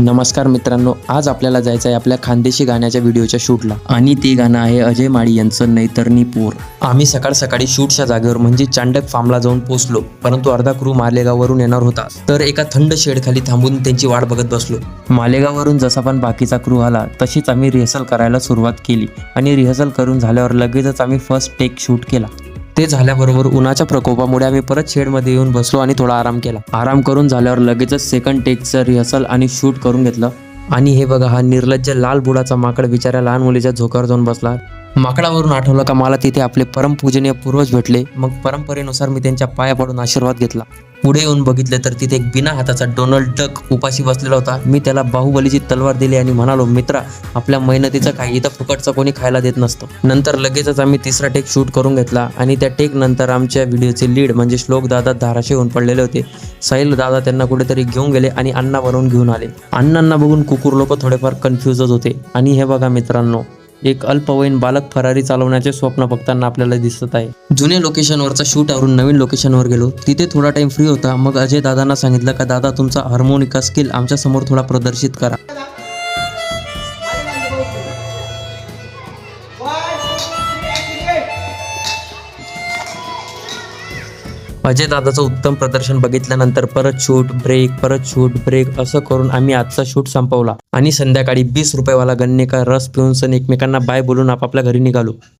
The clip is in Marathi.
नमस्कार मित्रांनो, आज आपल्याला जायचं आहे आपल्या खानदेशी गाण्याच्या व्हिडिओच्या शूटला आणि ते गाणं आहे अजय माळी यांचं नैतरनी पोर. आम्ही सकाळ सकाळी शूटच्या जागेवर म्हणजे चांडक फार्मला जाऊन पोहोचलो, परंतु अर्धा क्रू मालेगाववरून येणार होता, तर एका थंड शेडखाली थांबून त्यांची वाट बघत बसलो. मालेगाववरून जसा पण बाकीचा क्रू आला तशीच आम्ही रिहर्सल करायला सुरुवात केली आणि रिहर्सल करून झाल्यावर लगेचच आम्ही फर्स्ट टेक शूट केला. ते झाल्याबरोबर उन्हाच्या प्रकोपामुळे आम्ही परत शेडमध्ये येऊन बसलो आणि थोडा आराम केला. आराम करून झाल्यावर लगेचच सेकंड टेकचं रिहर्सल आणि शूट करून घेतलं. आणि हे बघा, हा निर्लज्ज लाल बुडाचा माकड बिचाऱ्या लहान मुलीच्या झोक्यावर जाऊन बसला. माकडावरून आठवलं का मला तिथे आपले परमपूजनीय पूर्वज भेटले. मग परंपरेनुसार मी त्यांच्या पाया पडून आशीर्वाद घेतला. पुढे येऊन बघितले तर तिथे एक बिना हाताचा डोनाल्ड डक उपाशी बसलेला होता. मी त्याला बाहुबलीची तलवार दिली आणि म्हणालो, मित्रा, आपल्या मेहनतीचं काही इथं फुकटचं कोणी खायला देत नसतं. नंतर लगेचच आम्ही तिसरा टेक शूट करून घेतला आणि त्या टेक नंतर आमच्या व्हिडिओचे लीड म्हणजे श्लोक दादा धाराशे होऊन पडलेले होते. साहिल दादा त्यांना कुठेतरी घेऊन गेले आणि अण्णा बनवून घेऊन आले. अण्णांना बघून कुकुर लोक थोडेफार कन्फ्युजच होते. आणि हे बघा मित्रांनो, एक अल्पवयीन बालक फरारी चालवण्याचे स्वप्न बघताना आपल्याला दिसत आहे. जुन्या लोकेशनवरचा शूट आवरून नवीन लोकेशनवर गेलो. तिथे थोडा टाइम फ्री होता. मग अजय दादांना सांगितलं का दादा, तुमचा हार्मोनिका स्किल आमच्या समोर थोडा प्रदर्शित करा. अजय दादाचं उत्तम प्रदर्शन बघितल्यानंतर परत शूट ब्रेक असं करून आम्ही आजचा शूट संपवला आणि संध्याकाळी 20 रुपयेवाला गन्ने का रस पिऊन सण एकमेकांना बाय बोलून आपापल्या घरी निघालो.